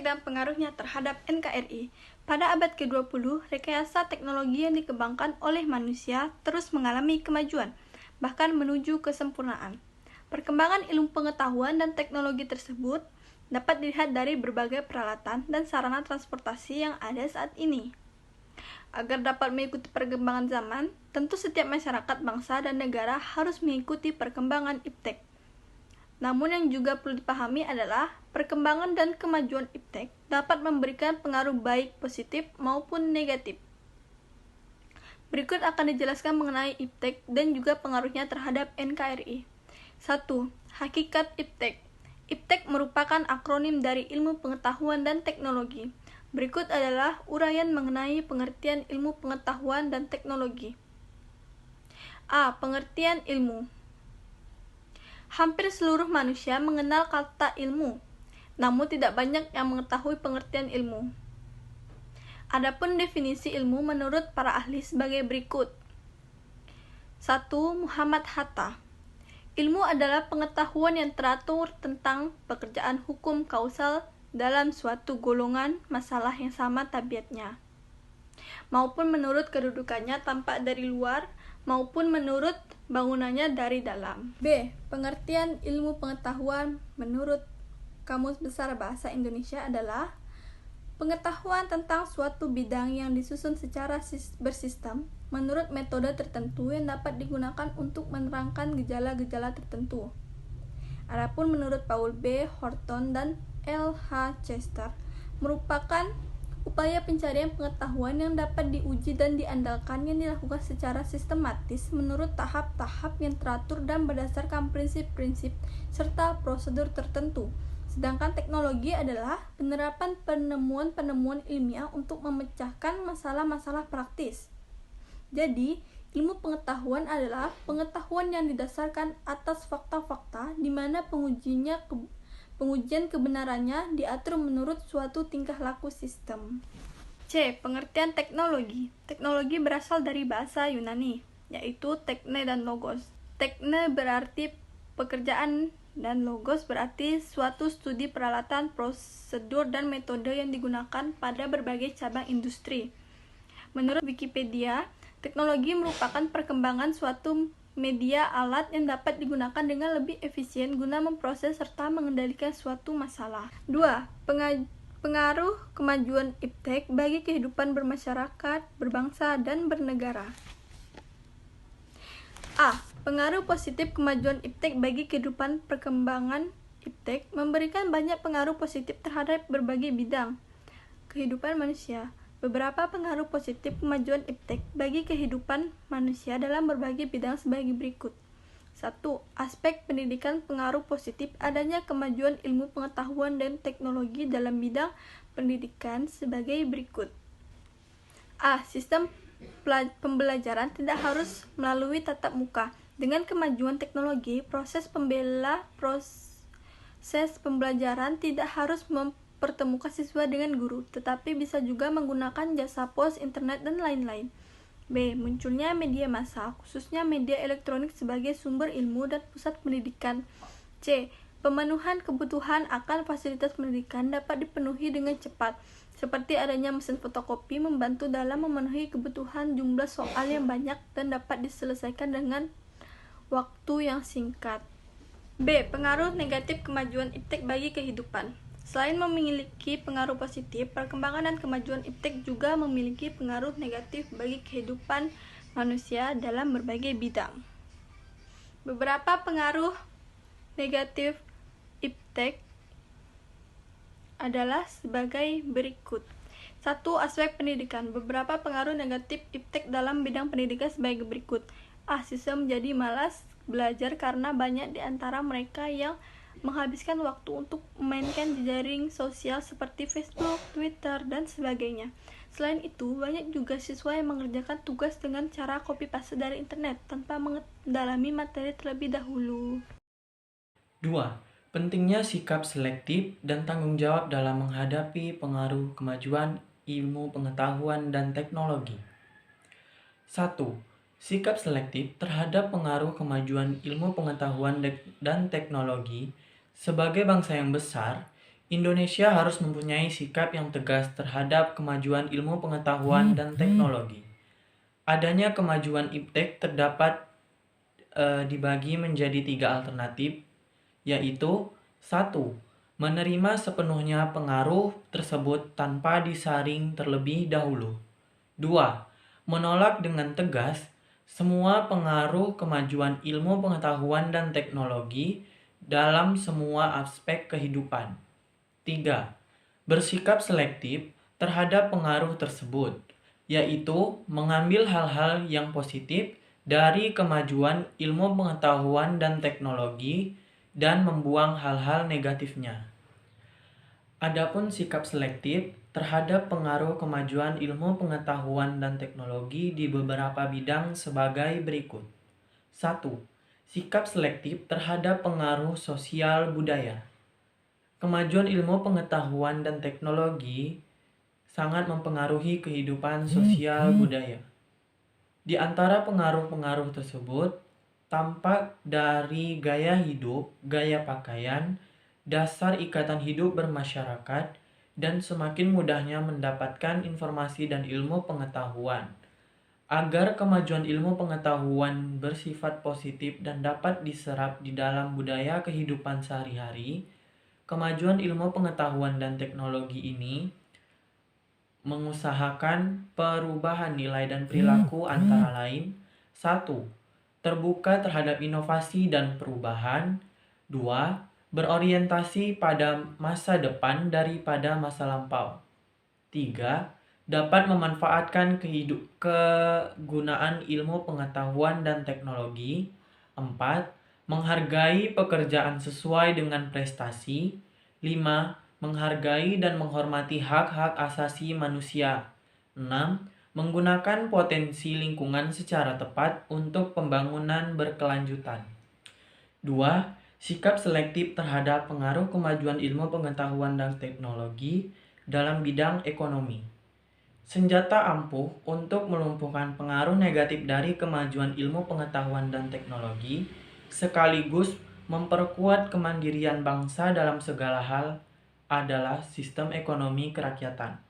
beragam pengaruhnya terhadap NKRI. Pada abad ke-20, rekayasa teknologi yang dikembangkan oleh manusia terus mengalami kemajuan, bahkan menuju kesempurnaan. Perkembangan ilmu pengetahuan dan teknologi tersebut dapat dilihat dari berbagai peralatan dan sarana transportasi yang ada saat ini. Agar dapat mengikuti perkembangan zaman, tentu setiap masyarakat, bangsa, dan negara harus mengikuti perkembangan iptek. Namun yang juga perlu dipahami adalah perkembangan dan kemajuan iptek dapat memberikan pengaruh baik positif maupun negatif. Berikut akan dijelaskan mengenai iptek dan juga pengaruhnya terhadap NKRI. 1. Hakikat iptek. Iptek merupakan akronim dari ilmu pengetahuan dan teknologi. Berikut adalah uraian mengenai pengertian ilmu pengetahuan dan teknologi. A. Pengertian ilmu. Hampir seluruh manusia mengenal kata ilmu, namun tidak banyak yang mengetahui pengertian ilmu. Adapun definisi ilmu menurut para ahli sebagai berikut. 1. Muhammad Hatta. Ilmu adalah pengetahuan yang teratur tentang pekerjaan hukum kausal dalam suatu golongan masalah yang sama tabiatnya, maupun menurut kedudukannya tampak dari luar, maupun menurut bangunannya dari dalam. B. Pengertian ilmu pengetahuan menurut Kamus Besar Bahasa Indonesia adalah pengetahuan tentang suatu bidang yang disusun secara bersistem menurut metode tertentu yang dapat digunakan untuk menerangkan gejala-gejala tertentu. Adapun menurut Paul B. Horton dan L. H. Chester, merupakan upaya pencarian pengetahuan yang dapat diuji dan diandalkan yang dilakukan secara sistematis menurut tahap-tahap yang teratur dan berdasarkan prinsip-prinsip serta prosedur tertentu. Sedangkan teknologi adalah penerapan penemuan-penemuan ilmiah untuk memecahkan masalah-masalah praktis. Jadi, ilmu pengetahuan adalah pengetahuan yang didasarkan atas fakta-fakta di mana pengujian kebenarannya diatur menurut suatu tingkah laku sistem. C. Pengertian teknologi. Teknologi berasal dari bahasa Yunani, yaitu tekne dan logos. Tekne berarti pekerjaan dan logos berarti suatu studi peralatan, prosedur, dan metode yang digunakan pada berbagai cabang industri. Menurut Wikipedia, teknologi merupakan perkembangan suatu media alat yang dapat digunakan dengan lebih efisien guna memproses serta mengendalikan suatu masalah. 2. Pengaruh kemajuan iptek bagi kehidupan bermasyarakat, berbangsa, dan bernegara. A. Pengaruh positif kemajuan iptek bagi kehidupan. Perkembangan iptek memberikan banyak pengaruh positif terhadap berbagai bidang kehidupan manusia. Beberapa pengaruh positif kemajuan iptek bagi kehidupan manusia dalam berbagai bidang sebagai berikut. 1. Aspek pendidikan. Pengaruh positif adanya kemajuan ilmu pengetahuan dan teknologi dalam bidang pendidikan sebagai berikut. A. Sistem pembelajaran tidak harus melalui tatap muka. Dengan kemajuan teknologi, proses pembelajaran tidak harus pertemukan siswa dengan guru, tetapi bisa juga menggunakan jasa pos, internet, dan lain-lain. B. Munculnya media massa, khususnya media elektronik sebagai sumber ilmu dan pusat pendidikan. C. Pemenuhan kebutuhan akan fasilitas pendidikan dapat dipenuhi dengan cepat, seperti adanya mesin fotokopi membantu dalam memenuhi kebutuhan jumlah soal yang banyak dan dapat diselesaikan dengan waktu yang singkat. B. Pengaruh negatif kemajuan iptek bagi kehidupan. Selain memiliki pengaruh positif, perkembangan dan kemajuan iptek juga memiliki pengaruh negatif bagi kehidupan manusia dalam berbagai bidang. Beberapa pengaruh negatif iptek adalah sebagai berikut. 1. Aspek pendidikan. Beberapa pengaruh negatif iptek dalam bidang pendidikan sebagai berikut. A. Siswa menjadi malas belajar karena banyak di antara mereka yang menghabiskan waktu untuk memainkan jejaring sosial seperti Facebook, Twitter, dan sebagainya. Selain itu, banyak juga siswa yang mengerjakan tugas dengan cara copy paste dari internet tanpa mendalami materi terlebih dahulu. 2. Pentingnya sikap selektif dan tanggung jawab dalam menghadapi pengaruh kemajuan ilmu pengetahuan dan teknologi. 1. Sikap selektif terhadap pengaruh kemajuan ilmu pengetahuan dan teknologi. Sebagai bangsa yang besar, Indonesia harus mempunyai sikap yang tegas terhadap kemajuan ilmu pengetahuan dan teknologi. Adanya kemajuan iptek terdapat dibagi menjadi 3 alternatif, yaitu 1. Menerima sepenuhnya pengaruh tersebut tanpa disaring terlebih dahulu. 2. Menolak dengan tegas semua pengaruh kemajuan ilmu pengetahuan dan teknologi dalam semua aspek kehidupan. 3. Bersikap selektif terhadap pengaruh tersebut, yaitu mengambil hal-hal yang positif dari kemajuan ilmu pengetahuan dan teknologi dan membuang hal-hal negatifnya. Adapun sikap selektif terhadap pengaruh kemajuan ilmu pengetahuan dan teknologi di beberapa bidang sebagai berikut. 1. Sikap selektif terhadap pengaruh sosial budaya. Kemajuan ilmu pengetahuan dan teknologi sangat mempengaruhi kehidupan sosial budaya. Di antara pengaruh-pengaruh tersebut, tampak dari gaya hidup, gaya pakaian, dasar ikatan hidup bermasyarakat, dan semakin mudahnya mendapatkan informasi dan ilmu pengetahuan. Agar kemajuan ilmu pengetahuan bersifat positif dan dapat diserap di dalam budaya kehidupan sehari-hari, kemajuan ilmu pengetahuan dan teknologi ini mengusahakan perubahan nilai dan perilaku antara lain. 1. Terbuka terhadap inovasi dan perubahan. 2. Berorientasi pada masa depan daripada masa lampau. 3. Dapat memanfaatkan kegunaan ilmu pengetahuan dan teknologi. 4. Menghargai pekerjaan sesuai dengan prestasi. 5. Menghargai dan menghormati hak-hak asasi manusia. 6. Menggunakan potensi lingkungan secara tepat untuk pembangunan berkelanjutan. 2. Sikap selektif terhadap pengaruh kemajuan ilmu pengetahuan dan teknologi dalam bidang ekonomi. Senjata ampuh untuk melumpuhkan pengaruh negatif dari kemajuan ilmu pengetahuan dan teknologi, sekaligus memperkuat kemandirian bangsa dalam segala hal, adalah sistem ekonomi kerakyatan.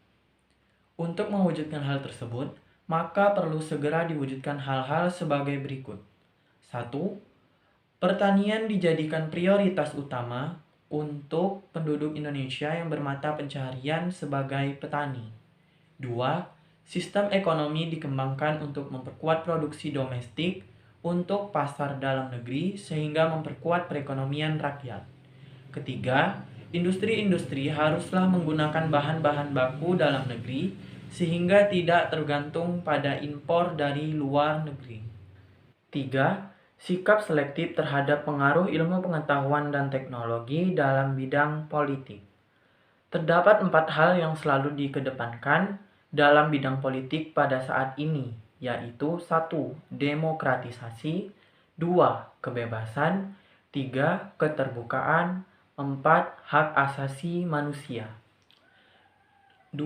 Untuk mewujudkan hal tersebut, maka perlu segera diwujudkan hal-hal sebagai berikut. 1. Pertanian dijadikan prioritas utama untuk penduduk Indonesia yang bermata pencaharian sebagai petani. 2. Sistem ekonomi dikembangkan untuk memperkuat produksi domestik untuk pasar dalam negeri sehingga memperkuat perekonomian rakyat. Ketiga, industri-industri haruslah menggunakan bahan-bahan baku dalam negeri sehingga tidak tergantung pada impor dari luar negeri. 3. Sikap selektif terhadap pengaruh ilmu pengetahuan dan teknologi dalam bidang politik. Terdapat 4 hal yang selalu dikedepankan dalam bidang politik pada saat ini, yaitu 1. Demokratisasi, 2. Kebebasan, 3. Keterbukaan, 4. Hak asasi manusia. 2.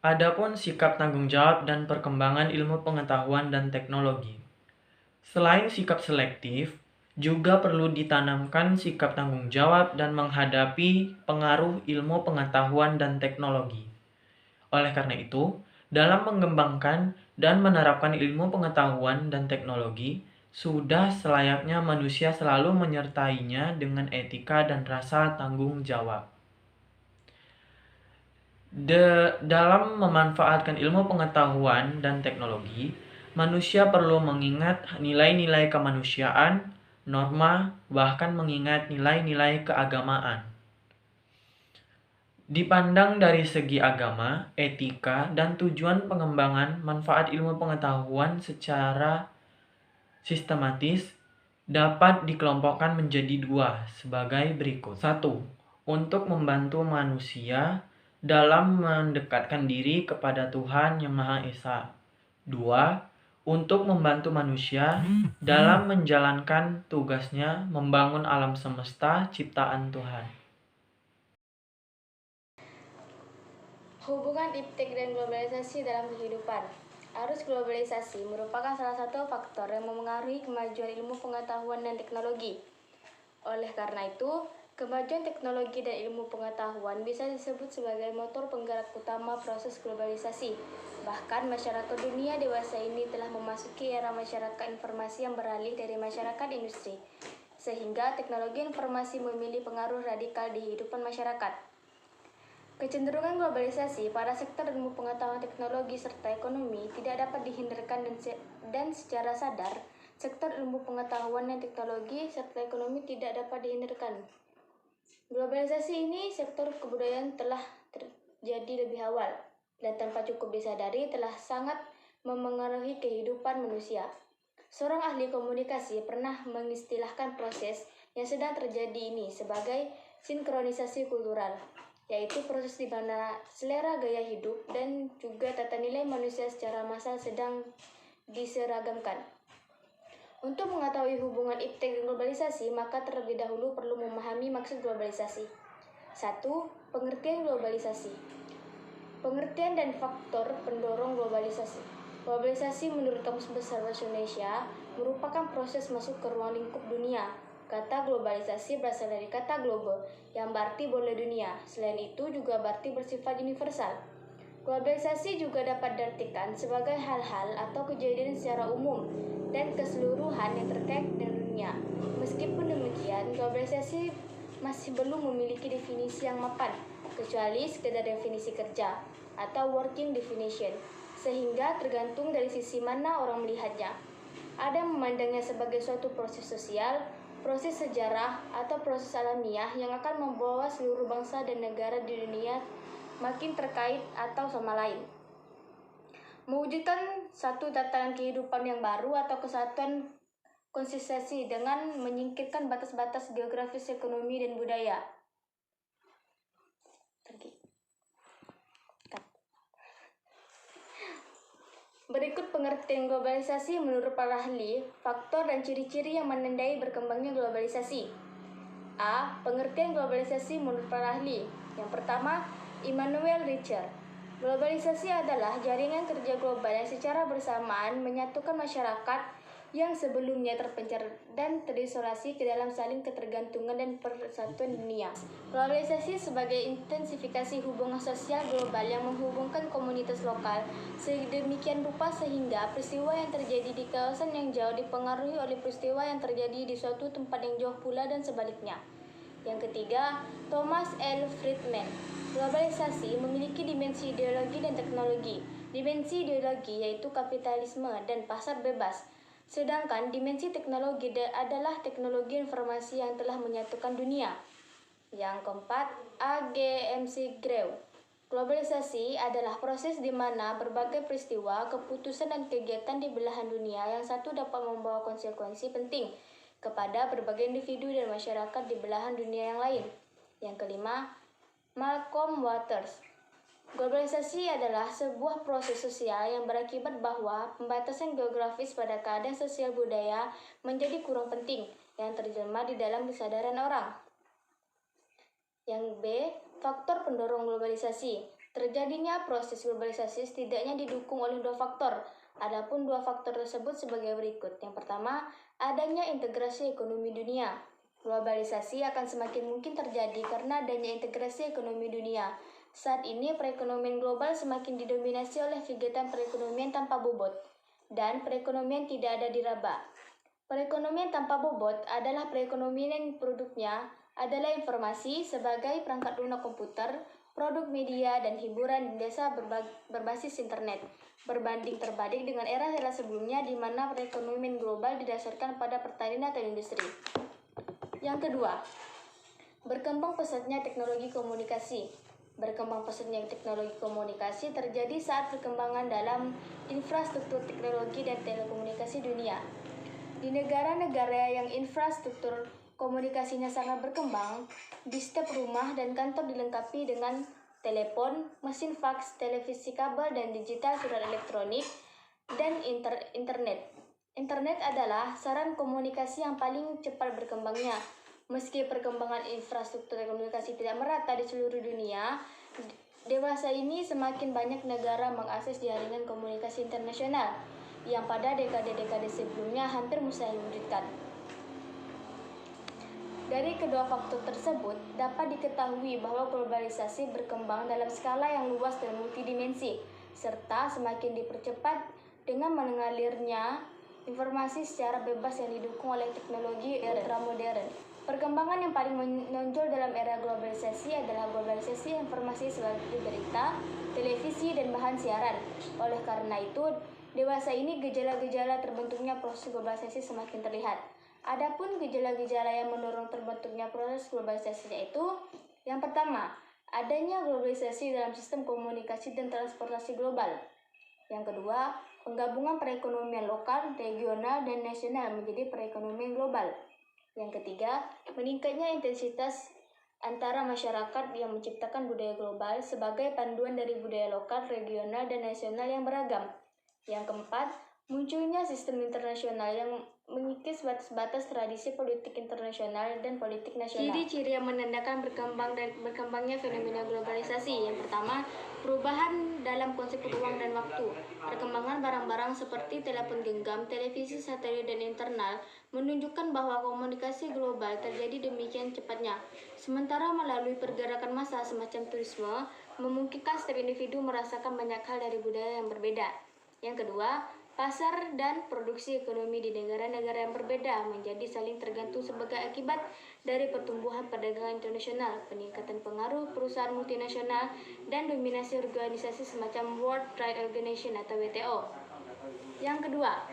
Adapun sikap tanggung jawab dan perkembangan ilmu pengetahuan dan teknologi. Selain sikap selektif, juga perlu ditanamkan sikap tanggung jawab dan menghadapi pengaruh ilmu pengetahuan dan teknologi. Oleh karena itu, dalam mengembangkan dan menerapkan ilmu pengetahuan dan teknologi, sudah selayaknya manusia selalu menyertainya dengan etika dan rasa tanggung jawab. Dalam memanfaatkan ilmu pengetahuan dan teknologi, manusia perlu mengingat nilai-nilai kemanusiaan, norma, bahkan mengingat nilai-nilai keagamaan. Dipandang dari segi agama, etika, dan tujuan pengembangan manfaat ilmu pengetahuan secara sistematis dapat dikelompokkan menjadi 2 sebagai berikut. 1. Untuk membantu manusia dalam mendekatkan diri kepada Tuhan Yang Maha Esa. 2. Untuk membantu manusia dalam menjalankan tugasnya membangun alam semesta ciptaan Tuhan. Hubungan iptek dan globalisasi dalam kehidupan. Arus globalisasi merupakan salah satu faktor yang memengaruhi kemajuan ilmu pengetahuan dan teknologi. Oleh karena itu, Kemajuan teknologi dan ilmu pengetahuan bisa disebut sebagai motor penggerak utama proses globalisasi. Bahkan masyarakat dunia dewasa ini telah memasuki era masyarakat informasi yang beralih dari masyarakat industri, sehingga teknologi informasi memiliki pengaruh radikal di kehidupan masyarakat. Kecenderungan globalisasi pada sektor ilmu pengetahuan teknologi serta ekonomi tidak dapat dihindarkan dan secara sadar, sektor ilmu pengetahuan dan teknologi serta ekonomi tidak dapat dihindarkan. Globalisasi ini sektor kebudayaan telah terjadi lebih awal dan tanpa cukup disadari telah sangat memengaruhi kehidupan manusia. Seorang ahli komunikasi pernah mengistilahkan proses yang sedang terjadi ini sebagai sinkronisasi kultural, yaitu proses di mana selera gaya hidup dan juga tata nilai manusia secara massal sedang diseragamkan. Untuk mengetahui hubungan iptek dan globalisasi, maka terlebih dahulu perlu memahami maksud globalisasi. 1. Pengertian globalisasi. Pengertian dan faktor pendorong globalisasi. Globalisasi menurut Kamus Besar Bahasa Indonesia merupakan proses masuk ke ruang lingkup dunia. Kata globalisasi berasal dari kata globe, yang berarti bola dunia. Selain itu juga berarti bersifat universal. Globalisasi juga dapat diartikan sebagai hal-hal atau kejadian secara umum dan keseluruhan yang terkait dengan dunia. Meskipun demikian, globalisasi masih belum memiliki definisi yang mapan, kecuali sekedar definisi kerja atau working definition, sehingga tergantung dari sisi mana orang melihatnya. Ada yang memandangnya sebagai suatu proses sosial, proses sejarah, atau proses alamiah yang akan membawa seluruh bangsa dan negara di dunia makin terkait atau sama lain. Mewujudkan satu tatanan kehidupan yang baru atau kesatuan konsistensi dengan menyingkirkan batas-batas geografis, ekonomi, dan budaya. Berikut pengertian globalisasi menurut para ahli, faktor dan ciri-ciri yang menandai berkembangnya globalisasi. A. Pengertian globalisasi menurut para ahli. Yang pertama, Immanuel Richer. Globalisasi adalah jaringan kerja global yang secara bersamaan menyatukan masyarakat yang sebelumnya terpencar dan terisolasi ke dalam saling ketergantungan dan persatuan dunia. Globalisasi sebagai intensifikasi hubungan sosial global yang menghubungkan komunitas lokal sedemikian rupa sehingga peristiwa yang terjadi di kawasan yang jauh dipengaruhi oleh peristiwa yang terjadi di suatu tempat yang jauh pula dan sebaliknya. Yang ketiga, Thomas L. Friedman. Globalisasi memiliki dimensi ideologi dan teknologi. Dimensi ideologi yaitu kapitalisme dan pasar bebas. Sedangkan dimensi teknologi adalah teknologi informasi yang telah menyatukan dunia. Yang keempat, A. G. McGraw. Globalisasi adalah proses di mana berbagai peristiwa, keputusan dan kegiatan di belahan dunia yang satu dapat membawa konsekuensi penting kepada berbagai individu dan masyarakat di belahan dunia yang lain. Yang kelima, Malcolm Waters. Globalisasi adalah sebuah proses sosial yang berakibat bahwa pembatasan geografis pada keadaan sosial budaya menjadi kurang penting yang terjemah di dalam kesadaran orang. Yang B. Faktor pendorong globalisasi. Terjadinya proses globalisasi setidaknya didukung oleh dua faktor. Adapun dua faktor tersebut sebagai berikut. Yang pertama, adanya integrasi ekonomi dunia. Globalisasi akan semakin mungkin terjadi karena adanya integrasi ekonomi dunia. Saat ini perekonomian global semakin didominasi oleh kegiatan perekonomian tanpa bobot dan perekonomian tidak ada diraba. Perekonomian tanpa bobot adalah perekonomian yang produknya adalah informasi sebagai perangkat lunak komputer, produk media dan hiburan di desa berbasis internet. Berbanding terbalik dengan era-era sebelumnya di mana perekonomian global didasarkan pada pertanian atau industri. Yang kedua, berkembang pesatnya teknologi komunikasi. Berkembang pesatnya teknologi komunikasi terjadi saat perkembangan dalam infrastruktur teknologi dan telekomunikasi dunia. Di negara-negara yang infrastruktur komunikasinya sangat berkembang, di setiap rumah dan kantor dilengkapi dengan telepon, mesin faks, televisi kabel dan digital, surat elektronik, dan internet. Internet adalah sarana komunikasi yang paling cepat berkembangnya. Meski perkembangan infrastruktur komunikasi tidak merata di seluruh dunia, dewasa ini semakin banyak negara mengakses jaringan komunikasi internasional yang pada dekade-dekade sebelumnya hampir mustahil diwujudkan. Dari kedua faktor tersebut, dapat diketahui bahwa globalisasi berkembang dalam skala yang luas dan multidimensi, serta semakin dipercepat dengan mengalirnya informasi secara bebas yang didukung oleh teknologi ultramodern. Perkembangan yang paling menonjol dalam era globalisasi adalah globalisasi informasi sebagai berita, televisi, dan bahan siaran. Oleh karena itu, dewasa ini gejala-gejala terbentuknya proses globalisasi semakin terlihat. Adapun gejala-gejala yang mendorong terbentuknya proses globalisasi yaitu yang pertama, adanya globalisasi dalam sistem komunikasi dan transportasi global. Yang kedua, penggabungan perekonomian lokal, regional, dan nasional menjadi perekonomian global. Yang ketiga, meningkatnya intensitas antara masyarakat yang menciptakan budaya global sebagai panduan dari budaya lokal, regional, dan nasional yang beragam. Yang keempat, munculnya sistem internasional yang mengikis batas-batas tradisi politik internasional dan politik nasional. Ciri-ciri yang menandakan berkembangnya fenomena globalisasi. Yang pertama, perubahan dalam konsep ruang dan waktu. Perkembangan barang-barang seperti telepon genggam, televisi satelit, dan internal menunjukkan bahwa komunikasi global terjadi demikian cepatnya. Sementara melalui pergerakan massa semacam turisme, memungkinkan setiap individu merasakan banyak hal dari budaya yang berbeda. Yang kedua, pasar dan produksi ekonomi di negara-negara yang berbeda menjadi saling tergantung sebagai akibat dari pertumbuhan perdagangan internasional, peningkatan pengaruh perusahaan multinasional, dan dominasi organisasi semacam World Trade Organization atau WTO. Yang kedua,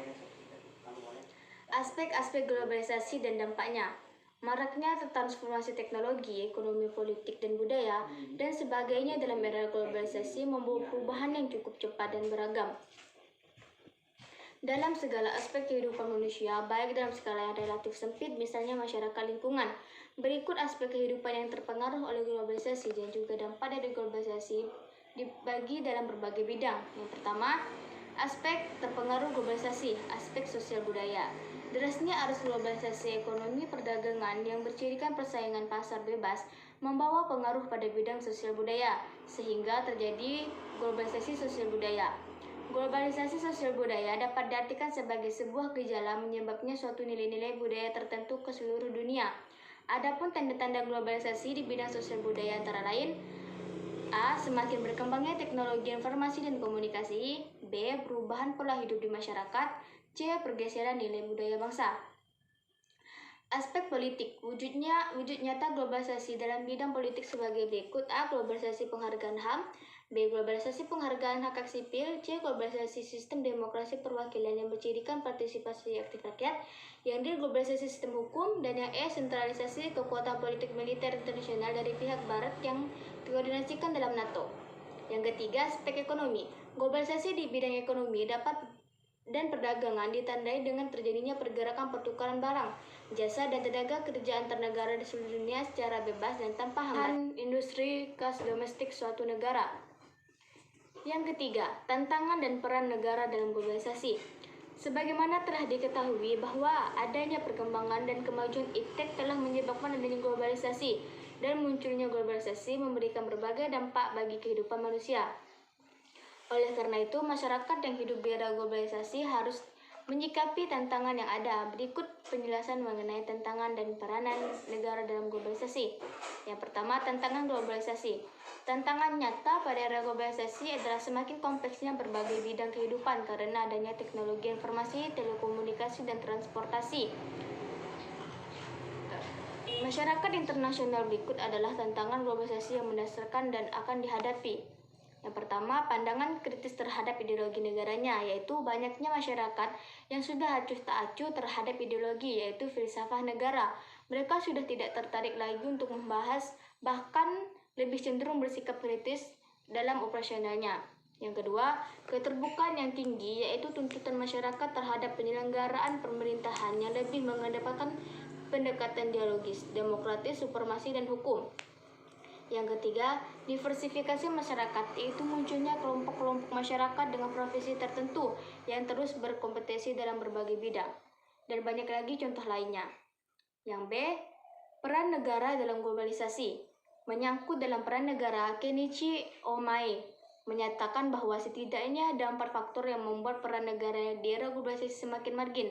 aspek-aspek globalisasi dan dampaknya. Maraknya transformasi teknologi, ekonomi, politik, dan budaya, dan sebagainya dalam era globalisasi membawa perubahan yang cukup cepat dan beragam dalam segala aspek kehidupan manusia, baik dalam skala yang relatif sempit, misalnya masyarakat lingkungan. Berikut aspek kehidupan yang terpengaruh oleh globalisasi dan juga dampak dari globalisasi dibagi dalam berbagai bidang. Yang pertama, aspek terpengaruh globalisasi, aspek sosial budaya. Derasnya arus globalisasi ekonomi perdagangan yang bercirikan persaingan pasar bebas membawa pengaruh pada bidang sosial budaya, sehingga terjadi globalisasi sosial budaya. Globalisasi sosial budaya dapat diartikan sebagai sebuah gejala menyebabnya suatu nilai-nilai budaya tertentu ke seluruh dunia. Adapun tanda-tanda globalisasi di bidang sosial budaya antara lain: A. Semakin berkembangnya teknologi informasi dan komunikasi. B. Perubahan pola hidup di masyarakat. C. Pergeseran nilai budaya bangsa. Aspek politik. Wujud nyata globalisasi dalam bidang politik sebagai berikut. A. Globalisasi penghargaan HAM. B. Globalisasi penghargaan hak sipil. C. Globalisasi sistem demokrasi perwakilan yang bercirikan partisipasi aktif rakyat. Yang D. Globalisasi sistem hukum. Dan yang E. Sentralisasi kekuatan politik militer internasional dari pihak barat yang dikoordinasikan dalam NATO. Yang ketiga, aspek ekonomi. Globalisasi di bidang ekonomi dan perdagangan ditandai dengan terjadinya pergerakan pertukaran barang, jasa, dan tenaga kerja antar negara di seluruh dunia secara bebas dan tanpa hambatan industri kas domestik suatu negara. Yang ketiga, tantangan dan peran negara dalam globalisasi. Sebagaimana telah diketahui bahwa adanya perkembangan dan kemajuan iptek telah menyebabkan adanya globalisasi, dan munculnya globalisasi memberikan berbagai dampak bagi kehidupan manusia. Oleh karena itu, masyarakat yang hidup di era globalisasi harus menyikapi tantangan yang ada. Berikut penjelasan mengenai tantangan dan peranan negara dalam globalisasi. Yang pertama, tantangan globalisasi. Tantangan nyata pada era globalisasi adalah semakin kompleksnya berbagai bidang kehidupan karena adanya teknologi informasi, telekomunikasi, dan transportasi. Masyarakat internasional berikut adalah tantangan globalisasi yang mendasarkan dan akan dihadapi. Yang pertama, pandangan kritis terhadap ideologi negaranya, yaitu banyaknya masyarakat yang sudah acuh tak acuh terhadap ideologi, yaitu filsafah negara. Mereka sudah tidak tertarik lagi untuk membahas, bahkan lebih cenderung bersikap kritis dalam operasionalnya. Yang kedua, keterbukaan yang tinggi, yaitu tuntutan masyarakat terhadap penyelenggaraan pemerintahan yang lebih mengedepankan pendekatan dialogis, demokratis, supremasi, dan hukum. Yang ketiga, diversifikasi masyarakat, yaitu munculnya kelompok-kelompok masyarakat dengan profesi tertentu yang terus berkompetisi dalam berbagai bidang. Dan banyak lagi contoh lainnya. Yang B, peran negara dalam globalisasi. Menyangkut dalam peran negara, Kenichi Omae menyatakan bahwa setidaknya ada 4 faktor yang membuat peran negara di era globalisasi semakin margin.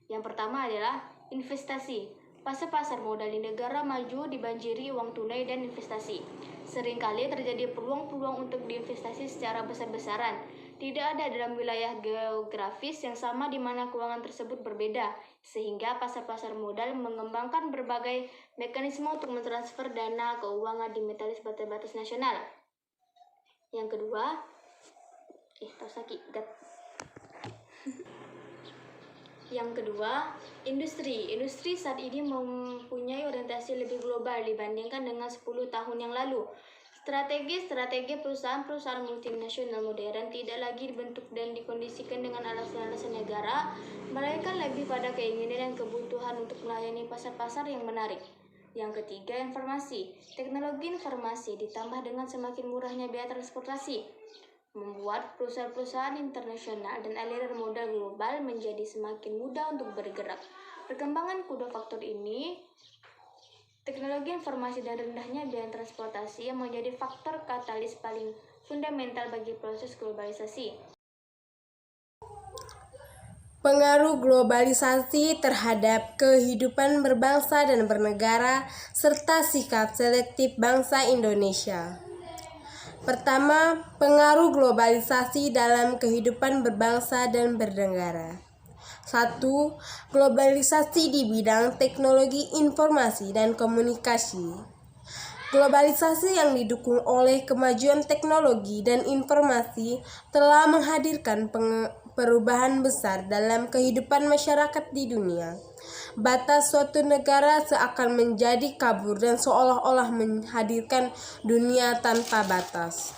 Yang pertama adalah investasi. Pasar modal di negara maju dibanjiri uang tunai dan investasi. Seringkali terjadi peluang-peluang untuk diinvestasi secara besar-besaran. Tidak ada dalam wilayah geografis yang sama di mana keuangan tersebut berbeda, sehingga pasar modal mengembangkan berbagai mekanisme untuk mentransfer dana keuangan di metalis batas nasional. Yang kedua, Yang kedua, industri. Industri saat ini mempunyai orientasi lebih global dibandingkan dengan 10 tahun yang lalu. Strategi perusahaan multinasional modern tidak lagi dibentuk dan dikondisikan dengan alasan-alasan negara, melainkan lebih pada keinginan dan kebutuhan untuk melayani pasar-pasar yang menarik. Yang ketiga, informasi. Teknologi informasi ditambah dengan semakin murahnya biaya transportasi, membuat perusahaan-perusahaan internasional dan aliran modal global menjadi semakin mudah untuk bergerak. Perkembangan kedua faktor ini, teknologi informasi dan rendahnya biaya transportasi, yang menjadi faktor katalis paling fundamental bagi proses globalisasi. Pengaruh globalisasi terhadap kehidupan berbangsa dan bernegara serta sikap selektif bangsa Indonesia. Pertama, pengaruh globalisasi dalam kehidupan berbangsa dan bernegara. 1. Globalisasi di bidang teknologi informasi dan komunikasi. Globalisasi yang didukung oleh kemajuan teknologi dan informasi telah menghadirkan perubahan besar dalam kehidupan masyarakat di dunia. Batas suatu negara seakan menjadi kabur dan seolah-olah menghadirkan dunia tanpa batas.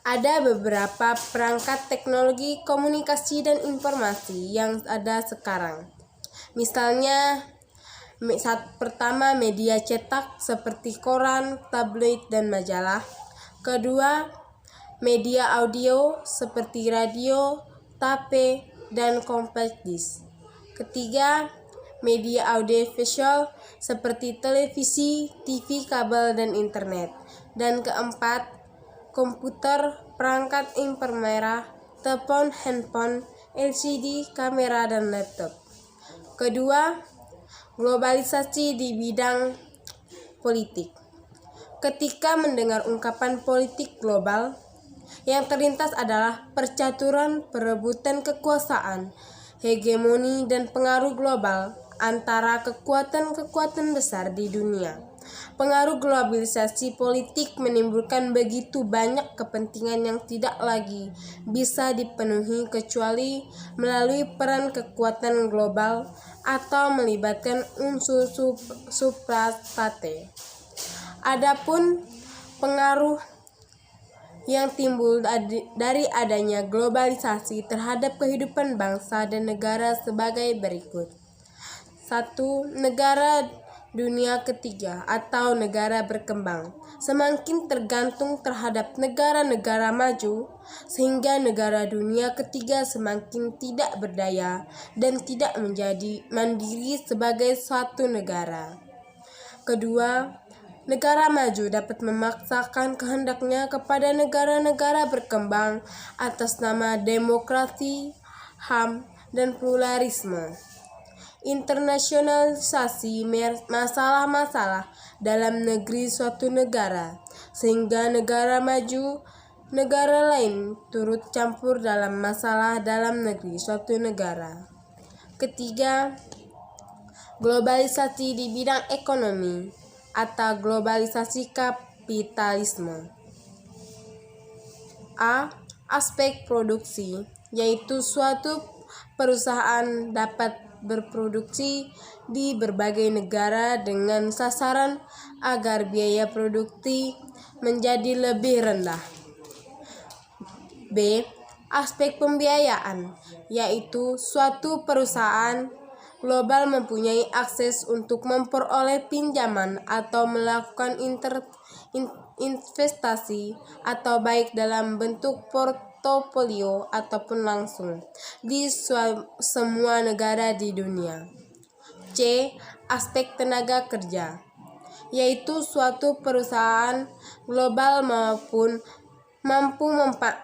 Ada beberapa perangkat teknologi komunikasi dan informasi yang ada sekarang. Misalnya, pertama, media cetak seperti koran, tabloid, dan majalah. Kedua, media audio seperti radio, tape, dan compact disc. Ketiga, media audiovisual seperti televisi, TV kabel, dan internet. Dan keempat, komputer, perangkat inframerah, telepon, handphone, LCD, kamera, dan laptop. Kedua, globalisasi di bidang politik. Ketika mendengar ungkapan politik global, yang terlintas adalah percaturan perebutan kekuasaan, hegemoni, dan pengaruh global antara kekuatan-kekuatan besar di dunia. Pengaruh globalisasi politik menimbulkan begitu banyak kepentingan yang tidak lagi bisa dipenuhi kecuali melalui peran kekuatan global atau melibatkan unsur suprastate. Adapun pengaruh yang timbul dari adanya globalisasi terhadap kehidupan bangsa dan negara sebagai berikut. 1. Negara dunia ketiga atau negara berkembang semakin tergantung terhadap negara-negara maju, sehingga negara dunia ketiga semakin tidak berdaya dan tidak menjadi mandiri sebagai suatu negara. Kedua, negara maju dapat memaksakan kehendaknya kepada negara-negara berkembang atas nama demokrasi, HAM, dan pluralisme. Internasionalisasi masalah-masalah dalam negeri suatu negara, sehingga negara maju, negara lain turut campur dalam masalah dalam negeri suatu negara. Ketiga, globalisasi di bidang ekonomi atau globalisasi kapitalisme. A. Aspek produksi, yaitu suatu perusahaan dapat berproduksi di berbagai negara dengan sasaran agar biaya produksi menjadi lebih rendah. B. Aspek pembiayaan, yaitu suatu perusahaan global mempunyai akses untuk memperoleh pinjaman atau melakukan investasi, atau baik dalam bentuk portofolio ataupun langsung di semua negara di dunia. C. Aspek tenaga kerja, yaitu suatu perusahaan global mampu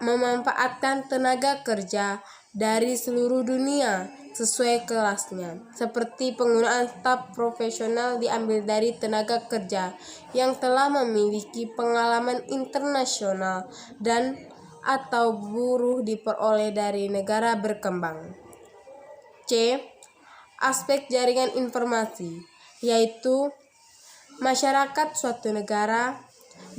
memanfaatkan tenaga kerja dari seluruh dunia sesuai kelasnya, seperti penggunaan staf profesional diambil dari tenaga kerja yang telah memiliki pengalaman internasional dan atau buruh diperoleh dari negara berkembang. C. Aspek jaringan informasi, yaitu masyarakat suatu negara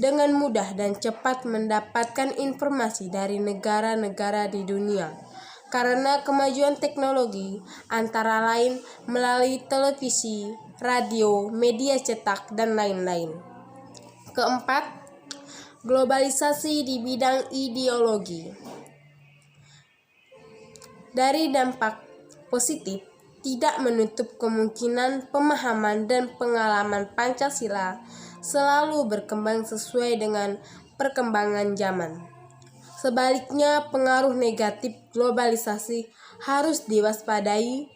dengan mudah dan cepat mendapatkan informasi dari negara-negara di dunia karena kemajuan teknologi, antara lain melalui televisi, radio, media cetak, dan lain-lain. Keempat, globalisasi di bidang ideologi. Dari dampak positif, tidak menutup kemungkinan pemahaman dan pengalaman Pancasila selalu berkembang sesuai dengan perkembangan zaman. Sebaliknya, pengaruh negatif globalisasi harus diwaspadai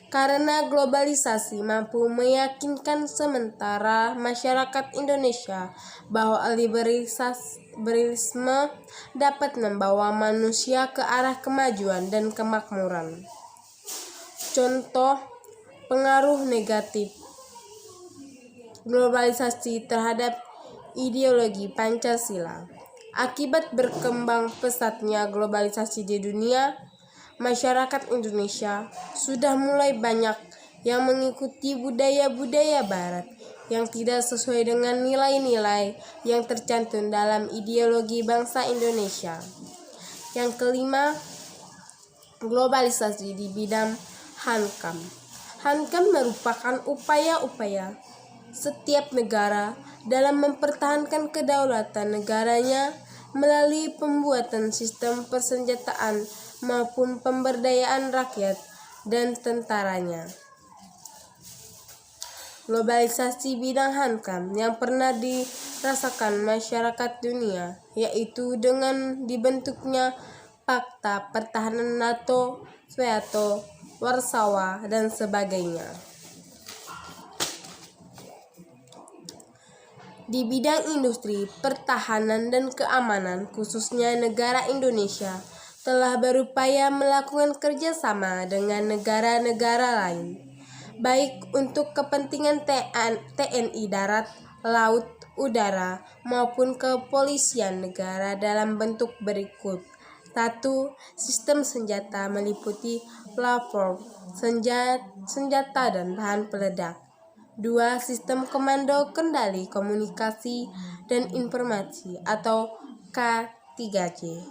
karena globalisasi mampu meyakinkan sementara masyarakat Indonesia bahwa liberalisme dapat membawa manusia ke arah kemajuan dan kemakmuran. Contoh pengaruh negatif globalisasi terhadap ideologi Pancasila. Akibat berkembang pesatnya globalisasi di dunia, masyarakat Indonesia sudah mulai banyak yang mengikuti budaya-budaya Barat yang tidak sesuai dengan nilai-nilai yang tercantum dalam ideologi bangsa Indonesia. Yang kelima, globalisasi di bidang Hankam. Hankam merupakan upaya-upaya setiap negara dalam mempertahankan kedaulatan negaranya melalui pembuatan sistem persenjataan maupun pemberdayaan rakyat dan tentaranya. Globalisasi bidang Hankam yang pernah dirasakan masyarakat dunia, yaitu dengan dibentuknya Pakta Pertahanan NATO, SEATO, Warsawa, dan sebagainya. Di bidang industri, pertahanan, dan keamanan, khususnya negara Indonesia telah berupaya melakukan kerjasama dengan negara-negara lain, baik untuk kepentingan TNI darat, laut, udara, maupun kepolisian negara dalam bentuk berikut. 1. Sistem senjata meliputi platform, senjata dan bahan peledak. 2. Sistem komando kendali komunikasi dan informasi atau K3C.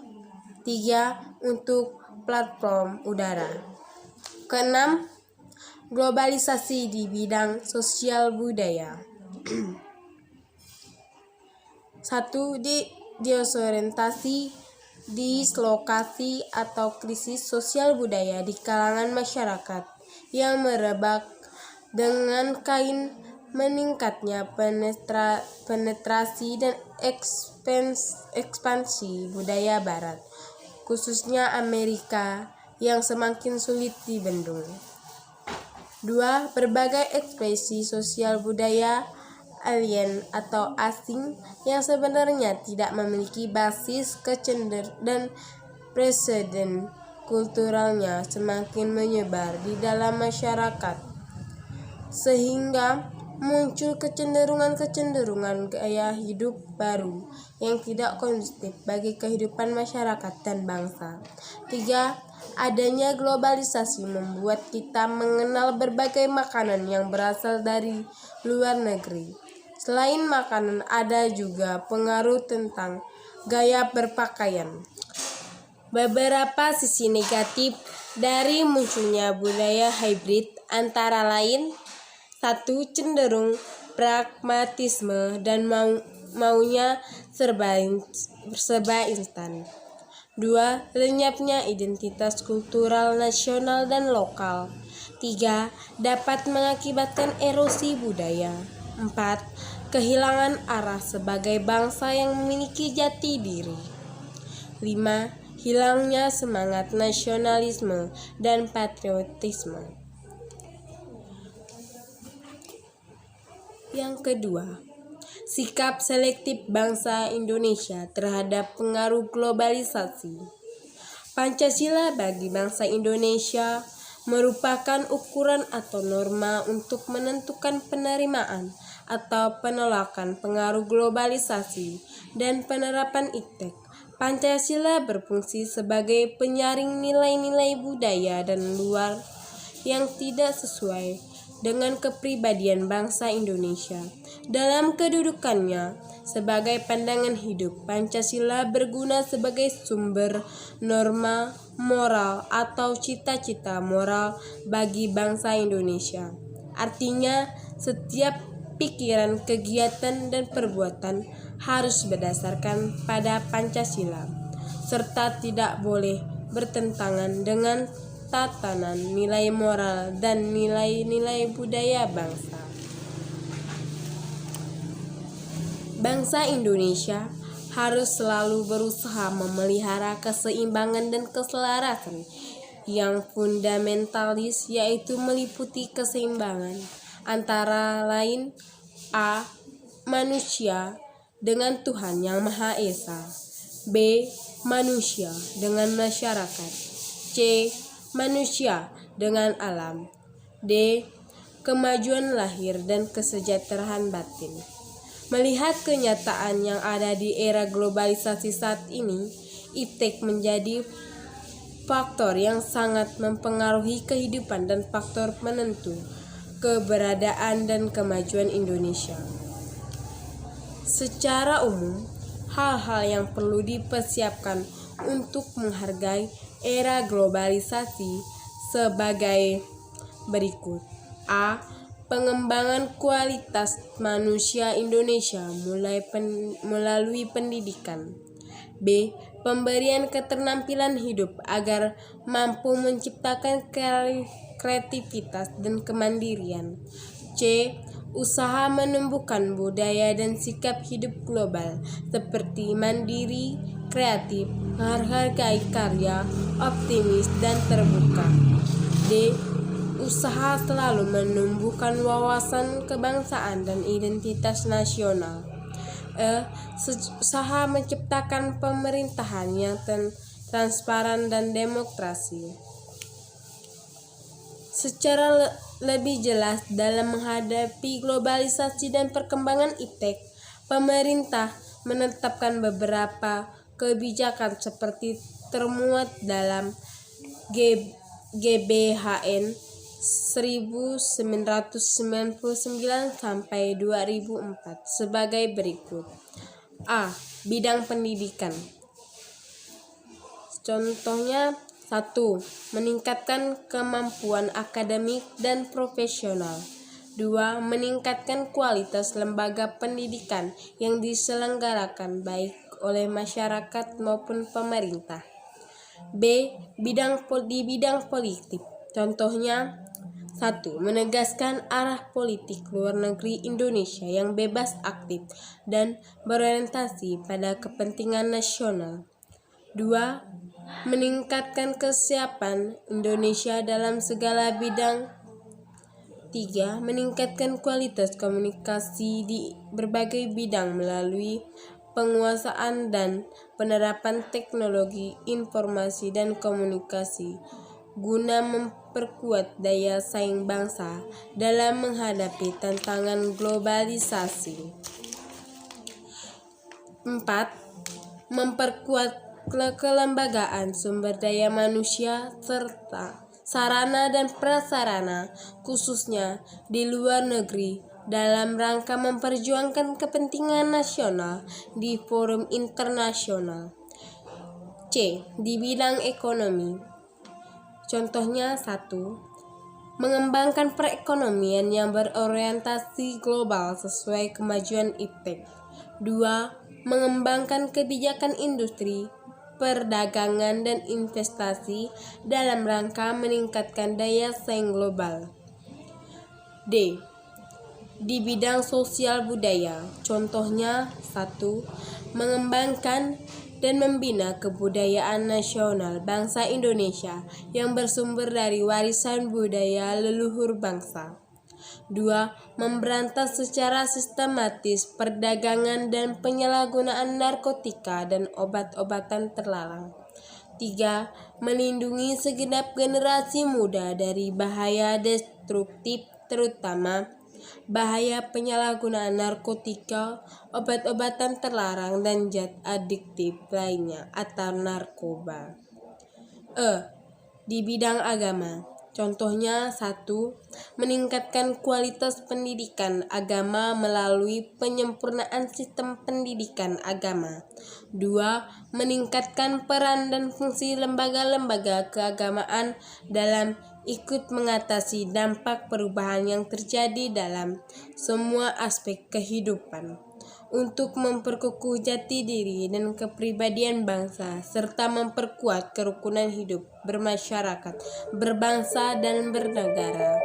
3. Untuk platform udara. Keenam, globalisasi di bidang sosial budaya. 1. Disorientasi, dislokasi atau krisis sosial budaya di kalangan masyarakat yang merebak dengan kain meningkatnya penetrasi dan ekspansi budaya Barat, khususnya Amerika, yang semakin sulit dibendung. 2. Berbagai ekspresi sosial budaya alien atau asing yang sebenarnya tidak memiliki basis dan presiden kulturalnya semakin menyebar di dalam masyarakat, sehingga muncul kecenderungan gaya hidup baru yang tidak kondusif bagi kehidupan masyarakat dan bangsa. 3. Adanya globalisasi membuat kita mengenal berbagai makanan yang berasal dari luar negeri. Selain makanan, ada juga pengaruh tentang gaya berpakaian. Beberapa sisi negatif dari munculnya budaya hybrid antara lain: 1. Cenderung pragmatisme dan maunya serba instan. 2. Lenyapnya identitas kultural nasional dan lokal. 3. Dapat mengakibatkan erosi budaya. 4. Kehilangan arah sebagai bangsa yang memiliki jati diri. 5. Hilangnya semangat nasionalisme dan patriotisme. Yang kedua, sikap selektif bangsa Indonesia terhadap pengaruh globalisasi. Pancasila bagi bangsa Indonesia merupakan ukuran atau norma untuk menentukan penerimaan atau penolakan pengaruh globalisasi dan penerapan IPTEK. Pancasila berfungsi sebagai penyaring nilai-nilai budaya dan luar yang tidak sesuai dengan kepribadian bangsa Indonesia. Dalam kedudukannya sebagai pandangan hidup, Pancasila berguna sebagai sumber norma moral atau cita-cita moral bagi bangsa Indonesia. Artinya, setiap pikiran, kegiatan, dan perbuatan harus berdasarkan pada Pancasila, serta tidak boleh bertentangan dengan tatanan nilai moral dan nilai-nilai budaya bangsa. Bangsa Indonesia harus selalu berusaha memelihara keseimbangan dan keselarasan yang fundamentalis, yaitu meliputi keseimbangan antara lain a. manusia dengan Tuhan Yang Maha Esa, b. manusia dengan masyarakat, c. manusia dengan alam, d. kemajuan lahir dan kesejahteraan batin. Melihat kenyataan yang ada di era globalisasi saat ini, IPTEK menjadi faktor yang sangat mempengaruhi kehidupan dan faktor penentu keberadaan dan kemajuan Indonesia. Secara umum, hal-hal yang perlu dipersiapkan untuk menghargai era globalisasi sebagai berikut. A. Pengembangan kualitas manusia Indonesia melalui pendidikan. B. Pemberian keterampilan hidup agar mampu menciptakan kreativitas dan kemandirian. C. Usaha menumbuhkan budaya dan sikap hidup global seperti mandiri, kreatif, menghargai karya, optimis, dan terbuka. D. Usaha selalu menumbuhkan wawasan kebangsaan dan identitas nasional. Usaha menciptakan pemerintahan yang transparan dan demokrasi. Secara lebih jelas, dalam menghadapi globalisasi dan perkembangan IPTEK, pemerintah menetapkan beberapa kebijakan seperti termuat dalam GBHN 1999 sampai 2004 sebagai berikut. A. Bidang pendidikan. Contohnya 1. Meningkatkan kemampuan akademik dan profesional. 2. Meningkatkan kualitas lembaga pendidikan yang diselenggarakan baik oleh masyarakat maupun pemerintah. B. Di bidang politik. Contohnya 1. Menegaskan arah politik luar negeri Indonesia yang bebas, aktif, dan berorientasi pada kepentingan nasional. 2. Meningkatkan kesiapan Indonesia dalam segala bidang. 3. Meningkatkan kualitas komunikasi di berbagai bidang melalui penguasaan dan penerapan teknologi informasi dan komunikasi guna memperkuat daya saing bangsa dalam menghadapi tantangan globalisasi. 4. Memperkuat kelembagaan sumber daya manusia serta sarana dan prasarana khususnya di luar negeri dalam rangka memperjuangkan kepentingan nasional di forum internasional. C. Di bidang ekonomi. Contohnya 1. Mengembangkan perekonomian yang berorientasi global sesuai kemajuan IPTEK. 2. Mengembangkan kebijakan industri, perdagangan, dan investasi dalam rangka meningkatkan daya saing global. D. Di bidang sosial budaya. Contohnya 1. Mengembangkan dan membina kebudayaan nasional bangsa Indonesia yang bersumber dari warisan budaya leluhur bangsa. 2. Memberantas secara sistematis perdagangan dan penyalahgunaan narkotika dan obat-obatan terlarang. 3. Melindungi segenap generasi muda dari bahaya destruktif, terutama bahaya penyalahgunaan narkotika, obat-obatan terlarang, dan zat adiktif lainnya atau narkoba. Di bidang agama, contohnya 1. Meningkatkan kualitas pendidikan agama melalui penyempurnaan sistem pendidikan agama. 2. Meningkatkan peran dan fungsi lembaga-lembaga keagamaan dalam ikut mengatasi dampak perubahan yang terjadi dalam semua aspek kehidupan, untuk memperkukuh jati diri dan kepribadian bangsa, serta memperkuat kerukunan hidup bermasyarakat, berbangsa, dan bernegara.